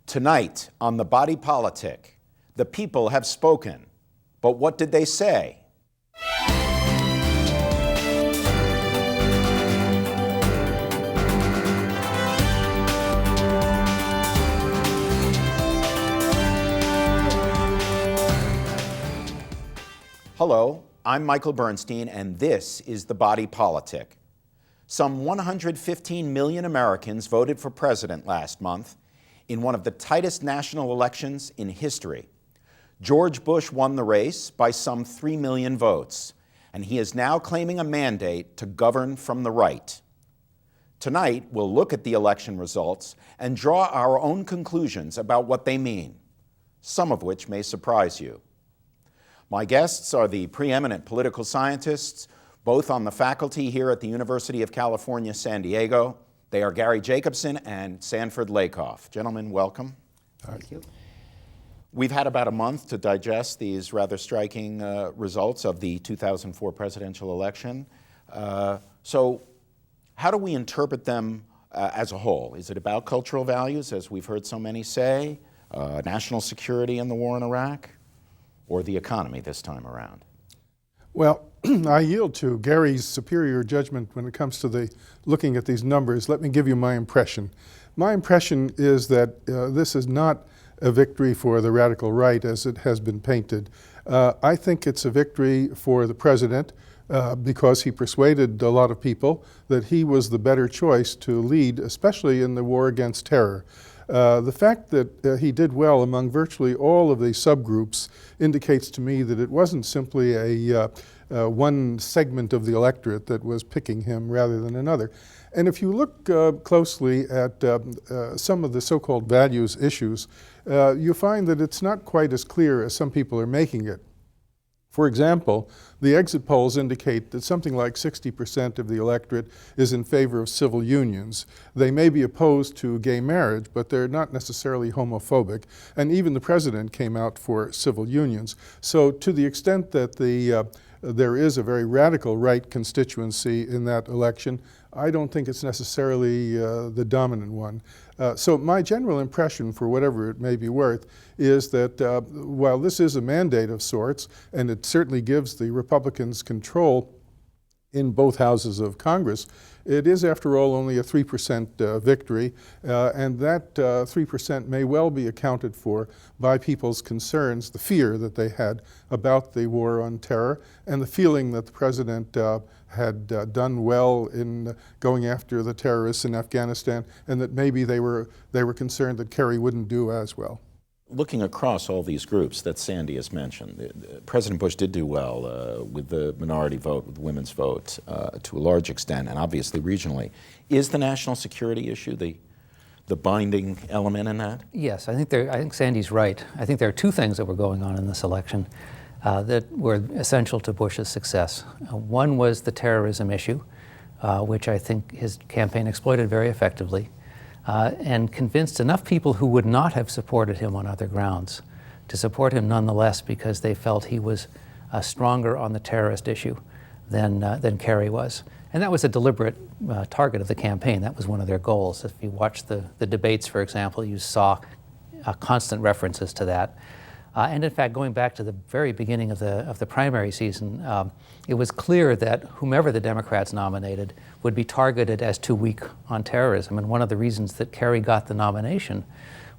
Tonight on The Body Politic, the people have spoken. But what did they say? Hello, I'm Michael Bernstein, and this is The Body Politic. Some 115 million Americans voted for president last month in one of the tightest national elections in history. George Bush won the race by some 3 million votes, and he is now claiming a mandate to govern from the right. Tonight, we'll look at the election results and draw our own conclusions about what they mean, some of which may surprise you. My guests are the preeminent political scientists, both on the faculty here at the University of California, San Diego. They are Gary Jacobson and Sanford Lakoff. Gentlemen, welcome. Thank you. We've had about a month to digest these rather striking results of the 2004 presidential election. So how do we interpret them as a whole? Is it about cultural values, as we've heard so many say, national security in the war in Iraq, or the economy this time around? Well, I yield to Gary's superior judgment when it comes to looking at these numbers. Let me give you my impression. My impression is that this is not a victory for the radical right as it has been painted. I think it's a victory for the president because he persuaded a lot of people that he was the better choice to lead, especially in the war against terror. The fact that he did well among virtually all of the subgroups indicates to me that it wasn't simply a one segment of the electorate that was picking him rather than another. And if you look closely at some of the so-called values issues, you find that it's not quite as clear as some people are making it. For example, the exit polls indicate that something like 60% of the electorate is in favor of civil unions. They may be opposed to gay marriage, but they're not necessarily homophobic. And even the president came out for civil unions. So to the extent that there is a very radical right constituency in that election, I don't think it's necessarily the dominant one. So my general impression, for whatever it may be worth, is that while this is a mandate of sorts, and it certainly gives the Republicans control in both houses of Congress, it is, after all, only a 3% victory, and that 3% may well be accounted for by people's concerns, the fear that they had about the war on terror, and the feeling that the president had done well in going after the terrorists in Afghanistan, and that maybe they were concerned that Kerry wouldn't do as well. Looking across all these groups that Sandy has mentioned, President Bush did do well with the minority vote, with the women's vote, to a large extent, and obviously regionally. Is the national security issue the binding element in that? Yes, I think Sandy's right. I think there are two things that were going on in this election that were essential to Bush's success. One was the terrorism issue, which I think his campaign exploited very effectively, and convinced enough people who would not have supported him on other grounds to support him nonetheless because they felt he was stronger on the terrorist issue than Kerry was. And that was a deliberate target of the campaign. That was one of their goals. If you watch the debates, for example, you saw constant references to that. And in fact, going back to the very beginning of the primary season, it was clear that whomever the Democrats nominated would be targeted as too weak on terrorism. And one of the reasons that Kerry got the nomination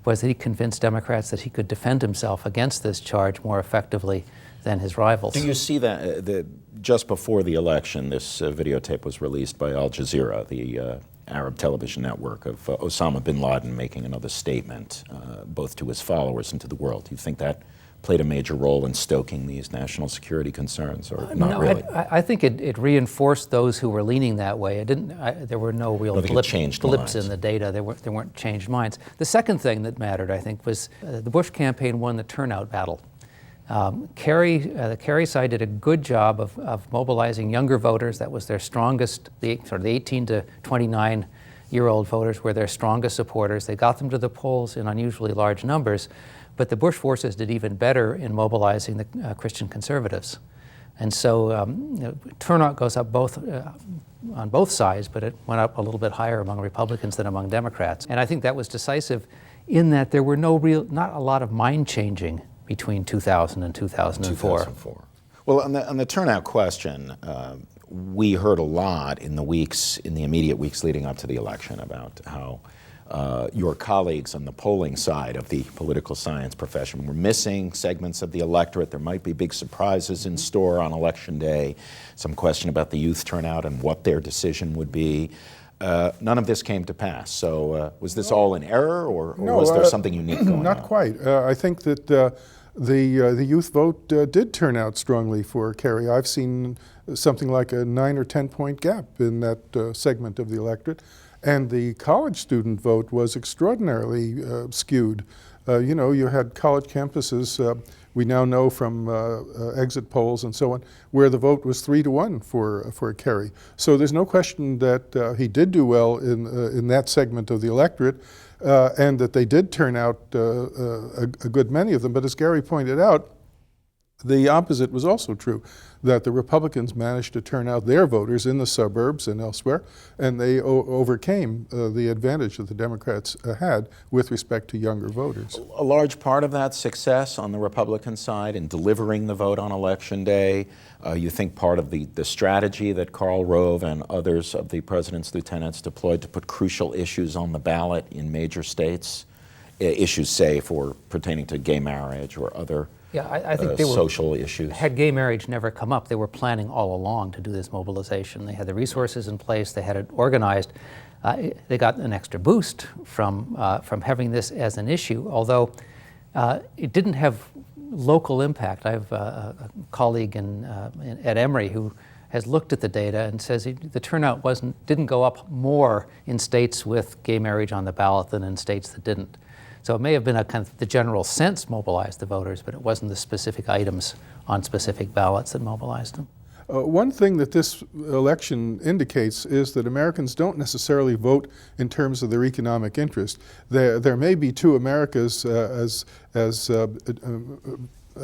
was that he convinced Democrats that he could defend himself against this charge more effectively than his rivals. Do you see that just before the election, this videotape was released by Al Jazeera, the Arab television network, of Osama bin Laden making another statement, both to his followers and to the world? Do you think that played a major role in stoking these national security concerns, or not no, really? I think it reinforced those who were leaning that way. There were no real blips in the data. There weren't changed minds. The second thing that mattered, I think, was the Bush campaign won the turnout battle. The Kerry side did a good job of mobilizing younger voters. That was their strongest, the 18 to 29-year-old voters were their strongest supporters. They got them to the polls in unusually large numbers, but the Bush forces did even better in mobilizing the Christian conservatives. And so turnout goes up on both sides, but it went up a little bit higher among Republicans than among Democrats. And I think that was decisive in that there were not a lot of mind changing between 2000 and 2004. 2004. Well, on the turnout question, we heard a lot in the immediate weeks leading up to the election about how your colleagues on the polling side of the political science profession were missing segments of the electorate. There might be big surprises in store on Election Day. Some question about the youth turnout and what their decision would be. None of this came to pass. So was this all an error, or was there something unique going on? Not quite. I think that the youth vote did turn out strongly for Kerry. I've seen something like a 9 or 10 point gap in that segment of the electorate. And the college student vote was extraordinarily skewed. You know, you had college campuses, we now know from exit polls and so on, where the vote was 3-1 for Kerry. So there's no question that he did do well in that segment of the electorate, and that they did turn out a good many of them. But as Gary pointed out, the opposite was also true, that the Republicans managed to turn out their voters in the suburbs and elsewhere, and they overcame the advantage that the Democrats had with respect to younger voters. A large part of that success on the Republican side in delivering the vote on Election Day, you think part of the strategy that Karl Rove and others of the president's lieutenants deployed to put crucial issues on the ballot in major states, issues, say, pertaining to gay marriage or other I think they were, social issues. Had gay marriage never come up, they were planning all along to do this mobilization. They had the resources in place, they had it organized. They got an extra boost from having this as an issue, although it didn't have local impact. I have a colleague at Emory who has looked at the data and says the turnout didn't go up more in states with gay marriage on the ballot than in states that didn't. So it may have been a kind of the general sense mobilized the voters, but it wasn't the specific items on specific ballots that mobilized them. One thing that this election indicates is that Americans don't necessarily vote in terms of their economic interest. There may be two Americas, as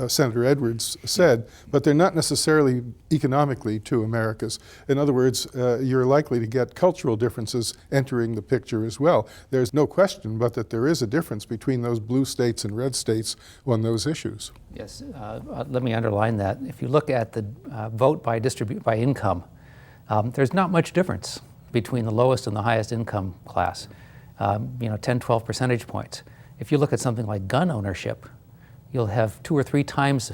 Senator Edwards said, but they're not necessarily economically two Americas. In other words, you're likely to get cultural differences entering the picture as well. There's no question but that there is a difference between those blue states and red states on those issues. Yes, let me underline that. If you look at the vote by income, there's not much difference between the lowest and the highest income class, 10, 12 percentage points. If you look at something like gun ownership, you'll have 2 or 3 times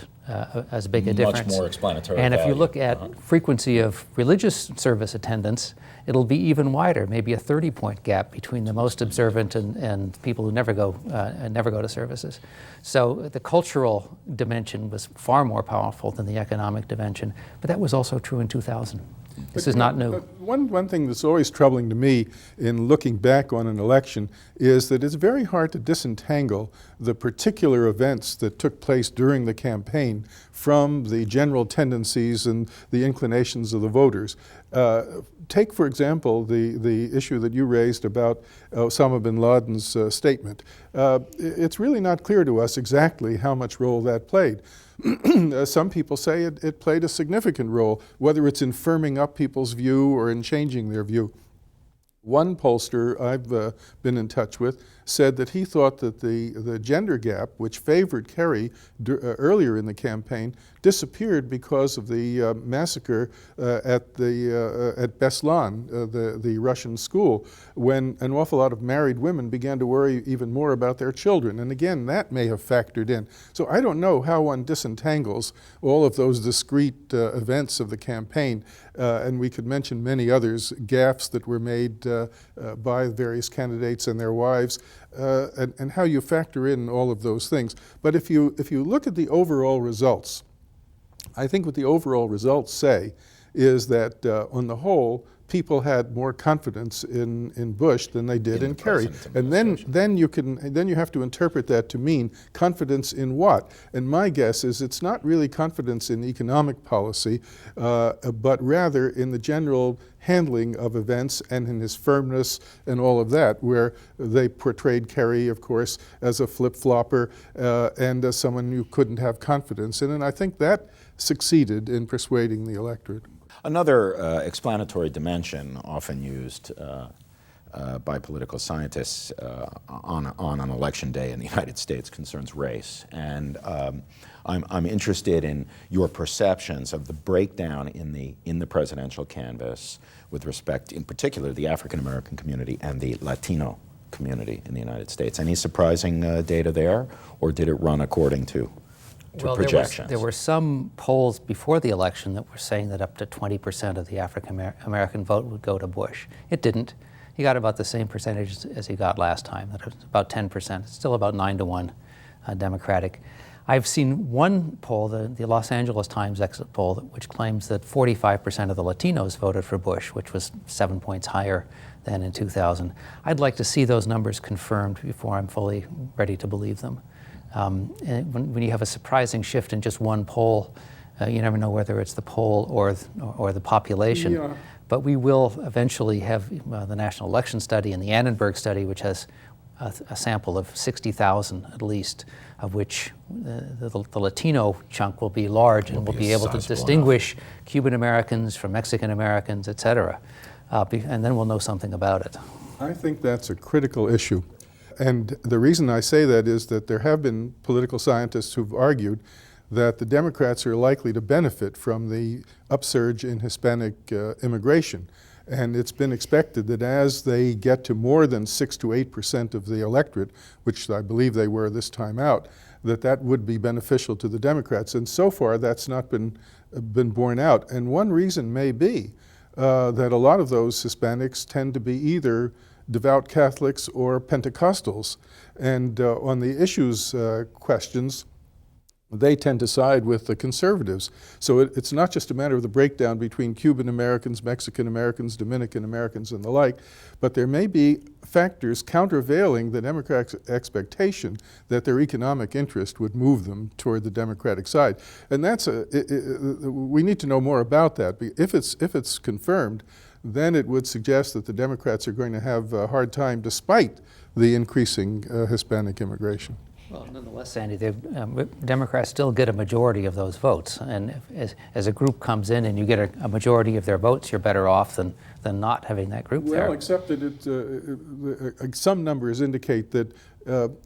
as big a difference. Much more explanatory And value. if you look at frequency of religious service attendance, it'll be even wider, maybe a 30-point gap between the most observant and people who never go to services. So the cultural dimension was far more powerful than the economic dimension, but that was also true in 2000. This is not new. One thing that's always troubling to me in looking back on an election is that it's very hard to disentangle the particular events that took place during the campaign from the general tendencies and the inclinations of the voters. Take, for example, the issue that you raised about Osama bin Laden's statement. It's really not clear to us exactly how much role that played. Some people say it played a significant role, whether it's in firming up people's view or in changing their view. One pollster I've been in touch with said that he thought that the gender gap, which favored Kerry earlier in the campaign, disappeared because of the massacre at Beslan, the Russian school, when an awful lot of married women began to worry even more about their children. And again, that may have factored in. So I don't know how one disentangles all of those discrete events of the campaign. And we could mention many others, gaffes that were made by various candidates and their wives, and how you factor in all of those things. But if you look at the overall results, I think what the overall results say is that on the whole, people had more confidence in Bush than they did in Kerry. And then you have to interpret that to mean confidence in what? And my guess is it's not really confidence in economic policy, but rather in the general handling of events and in his firmness and all of that, where they portrayed Kerry, of course, as a flip-flopper and as someone you couldn't have confidence in. And I think that succeeded in persuading the electorate. Another explanatory dimension often used by political scientists on an election day in the United States concerns race. And I'm interested in your perceptions of the breakdown in the presidential canvass with respect, in particular, to the African American community and the Latino community in the United States. Any surprising data there, or did it run according to projections? There were some polls before the election that were saying that up to 20% of the African American vote would go to Bush. It didn't. He got about the same percentage as he got last time, that was about 10%. It's still about 9-1 Democratic. I've seen one poll, the Los Angeles Times exit poll, which claims that 45% of the Latinos voted for Bush, which was 7 points higher than in 2000. I'd like to see those numbers confirmed before I'm fully ready to believe them. And when you have a surprising shift in just one poll, you never know whether it's the poll or the population. Yeah. But we will eventually have the National Election Study and the Annenberg Study, which has a sample of 60,000 at least, of which the Latino chunk will be large and will be able to distinguish Cuban Americans from Mexican Americans, et cetera. And then we'll know something about it. I think that's a critical issue. And the reason I say that is that there have been political scientists who've argued that the Democrats are likely to benefit from the upsurge in Hispanic immigration. And it's been expected that as they get to more than 6 to 8% of the electorate, which I believe they were this time out, that would be beneficial to the Democrats. And so far, that's not been borne out. And one reason may be that a lot of those Hispanics tend to be either devout Catholics or Pentecostals. And on the issues questions, they tend to side with the conservatives. So it's not just a matter of the breakdown between Cuban Americans, Mexican Americans, Dominican Americans, and the like, but there may be factors countervailing the Democrats' expectation that their economic interest would move them toward the Democratic side. And that's we need to know more about that. If it's confirmed, then it would suggest that the Democrats are going to have a hard time despite the increasing Hispanic immigration. Well, nonetheless, Sandy, Democrats still get a majority of those votes. And as a group comes in and you get a majority of their votes, you're better off than not having that group there. Well, except that some numbers indicate that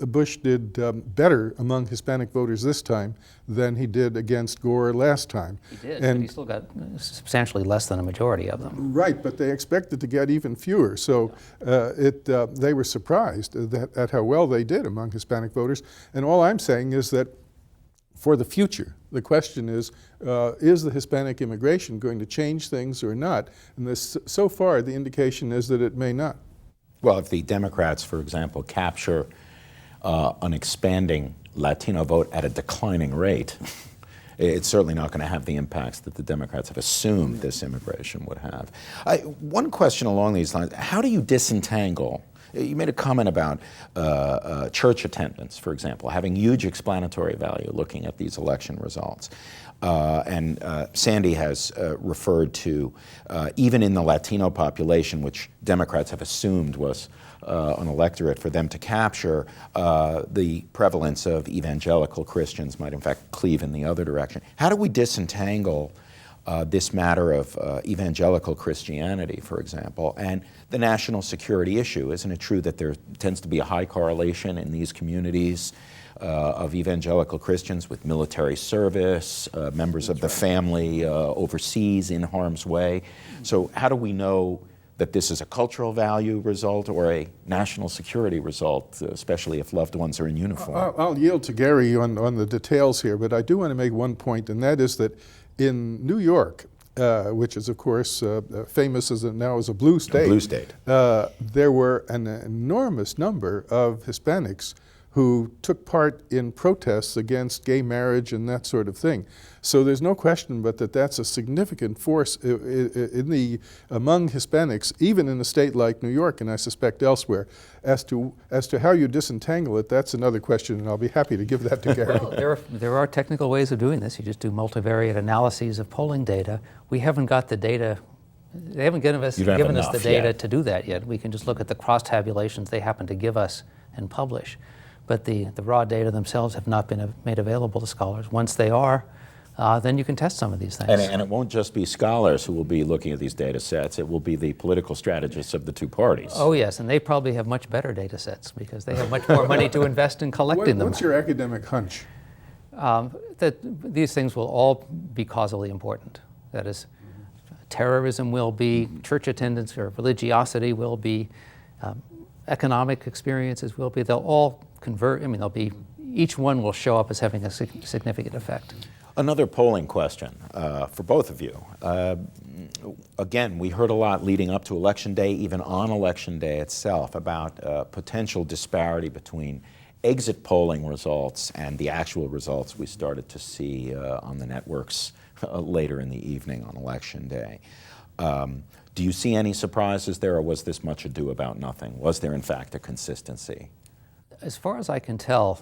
Bush did better among Hispanic voters this time than he did against Gore last time. He did, but he still got substantially less than a majority of them. Right, but they expected to get even fewer. So they were surprised at how well they did among Hispanic voters. And all I'm saying is that for the future, the question is the Hispanic immigration going to change things or not? And so far, the indication is that it may not. Well, if the Democrats, for example, capture an expanding Latino vote at a declining rate, it's certainly not going to have the impacts that the Democrats have assumed this immigration would have. One question along these lines, how do you disentangle? You made a comment about church attendance, for example, having huge explanatory value looking at these election results. And Sandy has referred to, even in the Latino population, which Democrats have assumed was an electorate for them to capture, the prevalence of evangelical Christians might in fact cleave in the other direction. How do we disentangle this matter of evangelical Christianity, for example, and the national security issue? Isn't it true that there tends to be a high correlation in these communities of evangelical Christians with military service, members of the family overseas in harm's way? So how do we know that this is a cultural value result or a national security result, especially if loved ones are in uniform? I'll yield to Gary on the details here, but I do want to make one point, and that is that in New York, which is, of course, famous now as a blue state. There were an enormous number of Hispanics who took part in protests against gay marriage and that sort of thing. So there's no question but that's a significant force among Hispanics, even in a state like New York, and I suspect elsewhere. As to how you disentangle it, that's another question, and I'll be happy to give that to Gary. Well, there are technical ways of doing this. You just do multivariate analyses of polling data. We haven't got the data. They haven't given us the data to do that yet. We can just look at the cross-tabulations they happen to give us and publish. But the raw data themselves have not been made available to scholars. Once they are, then you can test some of these things. And it won't just be scholars who will be looking at these data sets, it will be the political strategists of the two parties. Oh yes, and they probably have much better data sets because they have much more money to invest in collecting them. What's your academic hunch? That these things will all be causally important. That is, terrorism will be, church attendance or religiosity will be, economic experiences will be. They'll all convert. I mean, they'll be. Each one will show up as having a significant effect. Another polling question for both of you. Again, we heard a lot leading up to Election Day, even on Election Day itself, about potential disparity between exit polling results and the actual results we started to see on the networks later in the evening on Election Day. Do you see any surprises there, or was this much ado about nothing? Was there, in fact, a consistency? As far as I can tell,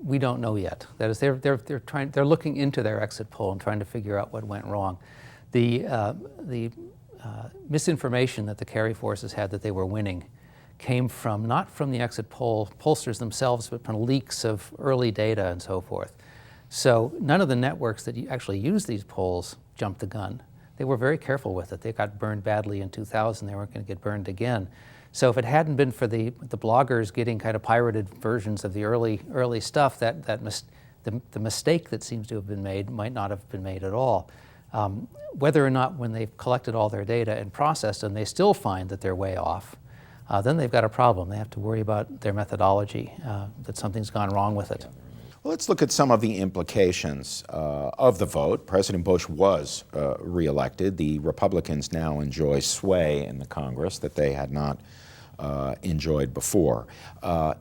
we don't know yet. That is, they're looking into their exit poll and trying to figure out what went wrong. The misinformation that the Kerry forces had that they were winning came from, not from the exit poll pollsters themselves, but from leaks of early data and so forth. So none of the networks that actually use these polls jumped the gun. They were very careful with it. They got burned badly in 2000. They weren't going to get burned again. So if it hadn't been for the bloggers getting kind of pirated versions of the early stuff, the mistake that seems to have been made might not have been made at all. Whether or not when they've collected all their data and processed and they still find that they're way off, then they've got a problem. They have to worry about their methodology, that something's gone wrong with it. Well, let's look at some of the implications of the vote. President Bush was reelected. The Republicans now enjoy sway in the Congress that they had not enjoyed before.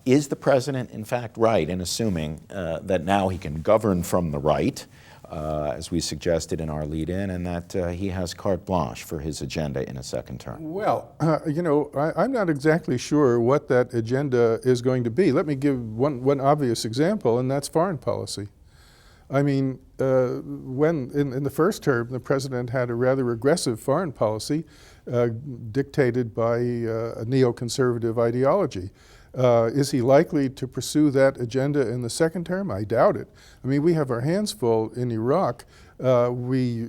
Is the president, in fact, right in assuming that now he can govern from the right, as we suggested in our lead-in, and that he has carte blanche for his agenda in a second term? Well, you know, I'm not exactly sure what that agenda is going to be. Let me give one obvious example, and that's foreign policy. I mean, when in the first term, the president had a rather aggressive foreign policy dictated by a neoconservative ideology. Is he likely to pursue that agenda in the second term? I doubt it. I mean, we have our hands full in Iraq. We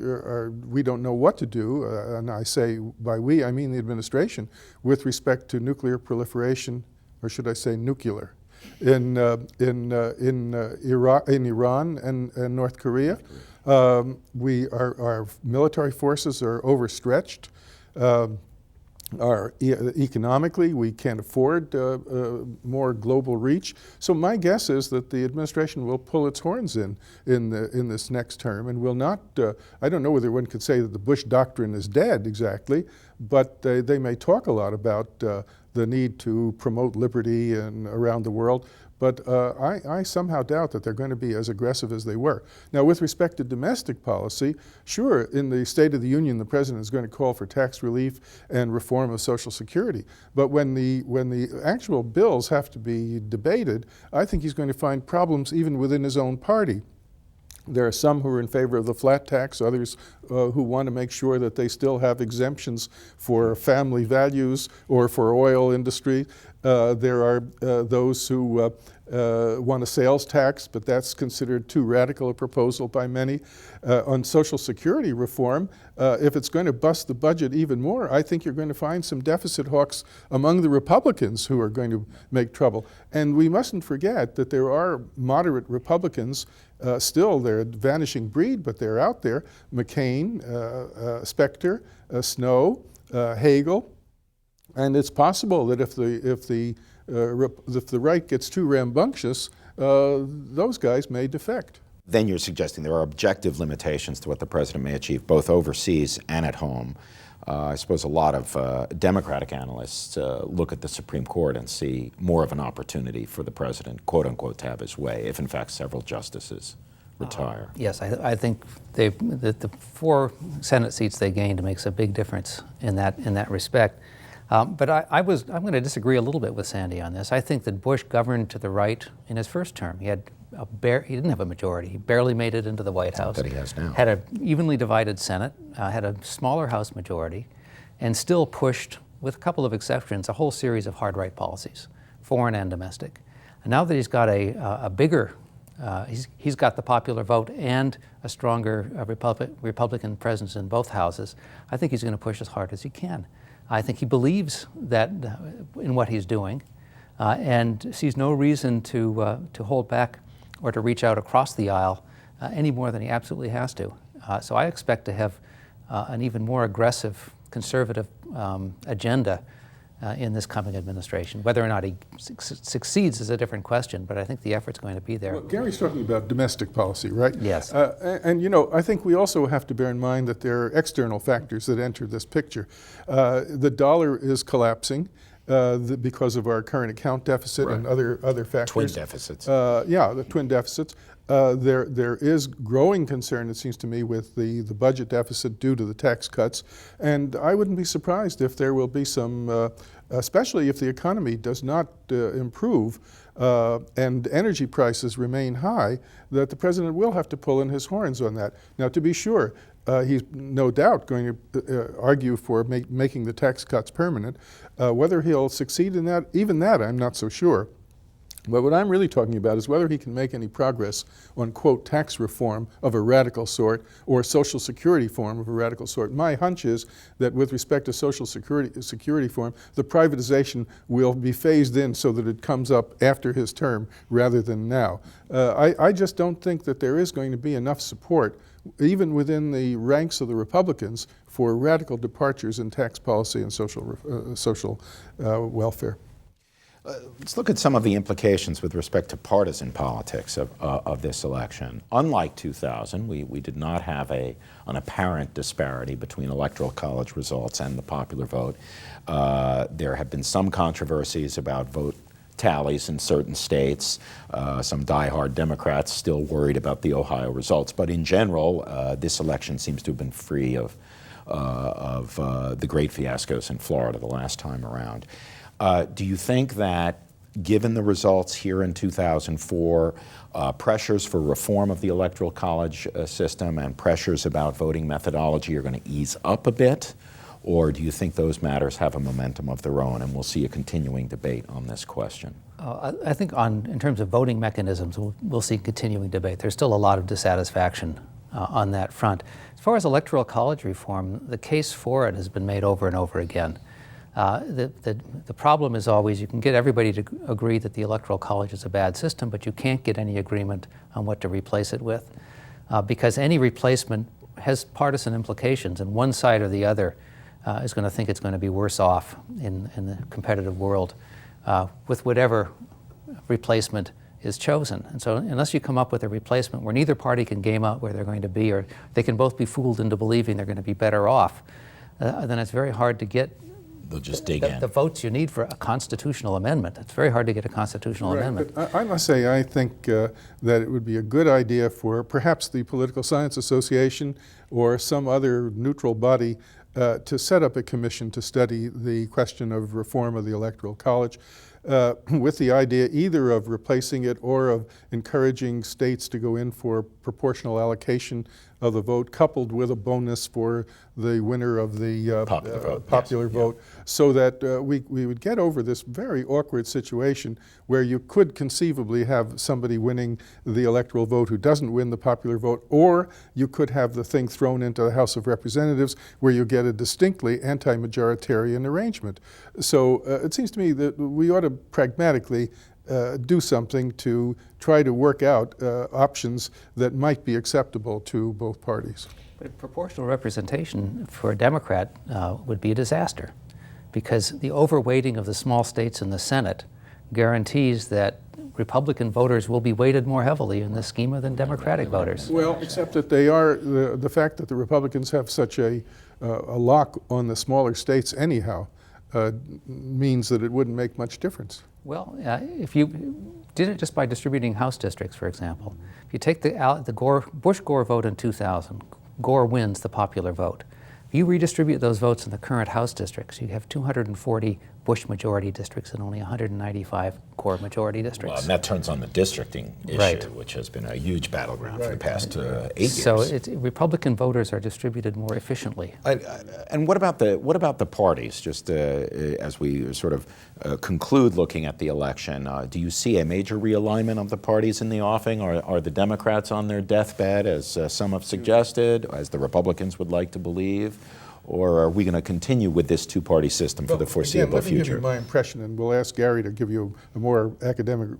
don't know what to do, and I say by we, I mean the administration, with respect to nuclear proliferation, or should I say nuclear, in Iran and North Korea. Our military forces are overstretched. Economically, we can't afford more global reach. So my guess is that the administration will pull its horns in this next term and will not, I don't know whether one could say that the Bush doctrine is dead exactly, but they may talk a lot about the need to promote liberty and around the world. But I somehow doubt that they're going to be as aggressive as they were. Now, with respect to domestic policy, sure, in the State of the Union, the president is going to call for tax relief and reform of Social Security. But when the actual bills have to be debated, I think he's going to find problems even within his own party. There are some who are in favor of the flat tax, others who want to make sure that they still have exemptions for family values or for oil industry. There are those who want a sales tax, but that's considered too radical a proposal by many. On Social Security reform, if it's going to bust the budget even more, I think you're going to find some deficit hawks among the Republicans who are going to make trouble. And we mustn't forget that there are moderate Republicans still. They're a vanishing breed, but they're out there. McCain, Specter, Snow, Hagel. And it's possible that if the right gets too rambunctious, those guys may defect. Then you're suggesting there are objective limitations to what the president may achieve, both overseas and at home. I suppose a lot of Democratic analysts look at the Supreme Court and see more of an opportunity for the president, quote unquote, to have his way, if in fact several justices retire. Yes, I think the 4 Senate seats they gained makes a big difference in that respect. But I'm going to disagree a little bit with Sandy on this. I think that Bush governed to the right in his first term. He didn't have a majority. He barely made it into the White House. That he has now. Had an evenly divided Senate, had a smaller House majority, and still pushed, with a couple of exceptions, a whole series of hard right policies, foreign and domestic. And now that he's got a bigger He's got the popular vote and a stronger Republican presence in both houses. I think he's going to push as hard as he can. I think he believes that in what he's doing and sees no reason to hold back or to reach out across the aisle any more than he absolutely has to. So I expect to have an even more aggressive conservative agenda in this coming administration. Whether or not he succeeds is a different question, but I think the effort's going to be there. Well, Gary's talking about domestic policy, right? Yes. And you know, I think we also have to bear in mind that there are external factors that enter this picture. The dollar is collapsing because of our current account deficit and other factors. Twin deficits. Yeah, the twin deficits. There is growing concern, it seems to me, with the budget deficit due to the tax cuts. And I wouldn't be surprised if there will be some, especially if the economy does not improve and energy prices remain high, that the president will have to pull in his horns on that. Now, to be sure, he's no doubt going to argue for making the tax cuts permanent. Whether he'll succeed in that, even that, I'm not so sure. But what I'm really talking about is whether he can make any progress on, quote, tax reform of a radical sort or Social Security form of a radical sort. My hunch is that with respect to Social Security form, the privatization will be phased in so that it comes up after his term rather than now. I just don't think that there is going to be enough support, even within the ranks of the Republicans, for radical departures in tax policy and social welfare. Let's look at some of the implications with respect to partisan politics of this election. Unlike 2000, we did not have an apparent disparity between electoral college results and the popular vote. There have been some controversies about vote tallies in certain states. Some diehard Democrats still worried about the Ohio results. But in general, this election seems to have been free of the great fiascos in Florida the last time around. Do you think that, given the results here in 2004, pressures for reform of the Electoral College system and pressures about voting methodology are going to ease up a bit? Or do you think those matters have a momentum of their own and we'll see a continuing debate on this question? I think in terms of voting mechanisms, we'll see continuing debate. There's still a lot of dissatisfaction on that front. As far as Electoral College reform, the case for it has been made over and over again. The problem is always you can get everybody to agree that the Electoral College is a bad system, but you can't get any agreement on what to replace it with, because any replacement has partisan implications, and one side or the other is going to think it's going to be worse off in the competitive world with whatever replacement is chosen. And so unless you come up with a replacement where neither party can game out where they're going to be, or they can both be fooled into believing they're going to be better off, then it's very hard to get They'll just dig in. The votes you need for a constitutional amendment. It's very hard to get a constitutional amendment. But I must say, I think that it would be a good idea for perhaps the Political Science Association or some other neutral body to set up a commission to study the question of reform of the Electoral College, with the idea either of replacing it or of encouraging states to go in for proportional allocation of the vote, coupled with a bonus for the winner of the popular vote, so that we would get over this very awkward situation where you could conceivably have somebody winning the electoral vote who doesn't win the popular vote, or you could have the thing thrown into the House of Representatives where you get a distinctly anti-majoritarian arrangement. So it seems to me that we ought to pragmatically do something to try to work out options that might be acceptable to both parties. But proportional representation for a Democrat would be a disaster, because the overweighting of the small states in the Senate guarantees that Republican voters will be weighted more heavily in this schema than Democratic voters. Well, except that they are, the fact that the Republicans have such a lock on the smaller states anyhow means that it wouldn't make much difference. Well, if you did it just by distributing House districts, for example, if you take the Bush-Gore vote in 2000, Gore wins the popular vote. If you redistribute those votes in the current House districts, you have 240 Bush majority districts and only 195 core majority districts. Well, and that turns on the districting issue, Right. which has been a huge battleground for the past 8 years. So Republican voters are distributed more efficiently. And what about the parties? Just as we sort of conclude looking at the election, do you see a major realignment of the parties in the offing? Are the Democrats on their deathbed, as some have suggested, as the Republicans would like to believe? Or are we going to continue with this two-party system for the foreseeable let me give future? you my impression, and we'll ask Gary to give you a more academic,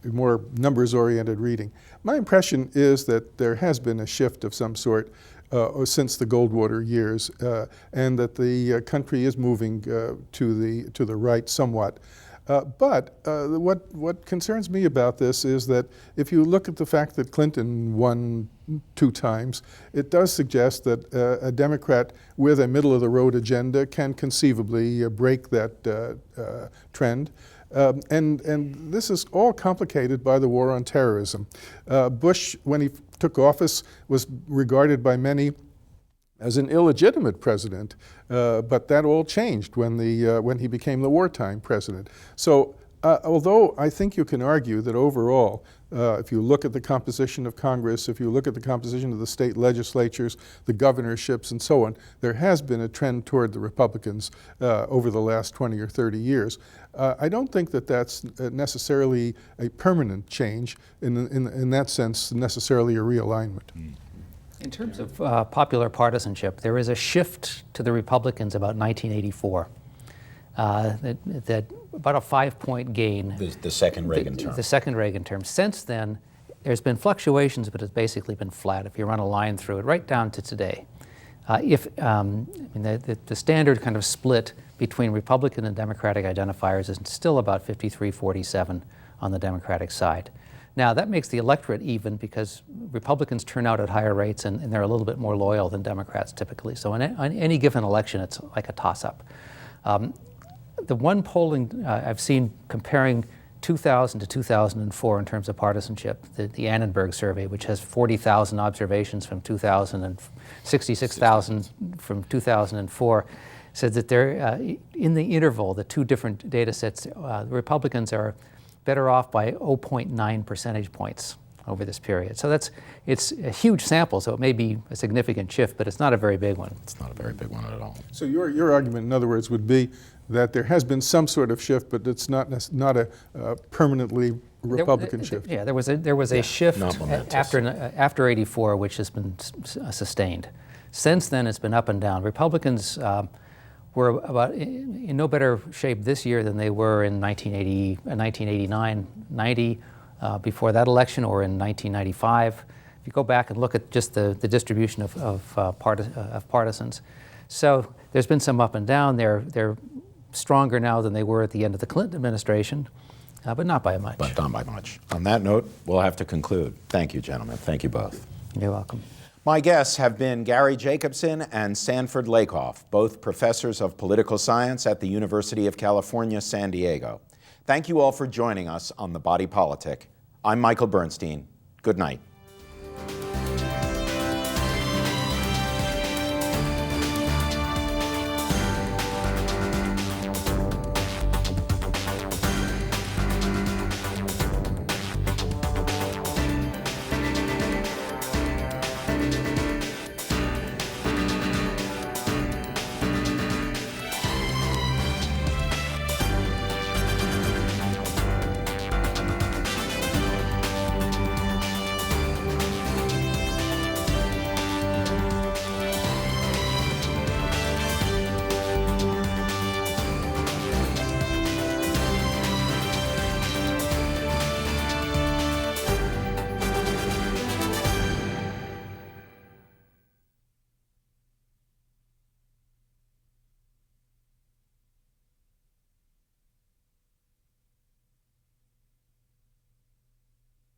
more numbers-oriented reading. My impression is that there has been a shift of some sort since the Goldwater years, and that the country is moving to the right somewhat. But what concerns me about this is that if you look at the fact that Clinton won 2 times, it does suggest that a Democrat with a middle-of-the-road agenda can conceivably break that trend. And this is all complicated by the war on terrorism. Bush, when he took office, was regarded by many as an illegitimate president, but that all changed when he became the wartime president. So although I think you can argue that overall, if you look at the composition of Congress, if you look at the composition of the state legislatures, the governorships and so on, there has been a trend toward the Republicans over the last 20 or 30 years. I don't think that that's necessarily a permanent change, in that sense, necessarily a realignment. In terms of popular partisanship, there is a shift to the Republicans about 1984. That about a 5-point gain. The second Reagan term. The second Reagan term. Since then, there's been fluctuations, but it's basically been flat if you run a line through it, right down to today. The standard kind of split between Republican and Democratic identifiers is still about 53-47 on the Democratic side. Now, that makes the electorate even because Republicans turn out at higher rates and they're a little bit more loyal than Democrats typically. So in any given election, it's like a toss-up. The one polling I've seen comparing 2000 to 2004 in terms of partisanship, the Annenberg survey, which has 40,000 observations from 2000 and 66,000 from 2004, said that there, in the interval, the 2 different data sets, the Republicans are better off by 0.9 percentage points over this period. So it's a huge sample, so it may be a significant shift, but it's not a very big one. It's not a very big one at all. So your argument, in other words, would be that there has been some sort of shift, but it's not a permanently Republican shift. Yeah, there was a shift momentous. after '84, which has been sustained. Since then, it's been up and down. Republicans were about in no better shape this year than they were in 1980, 1989, 90, before that election, or in 1995. If you go back and look at just the distribution of partisans. So there's been some up and down. They're stronger now than they were at the end of the Clinton administration, but not by much. But not by much. On that note, we'll have to conclude. Thank you, gentlemen. Thank you both. You're welcome. My guests have been Gary Jacobson and Sanford Lakoff, both professors of political science at the University of California, San Diego. Thank you all for joining us on The Body Politic. I'm Michael Bernstein. Good night.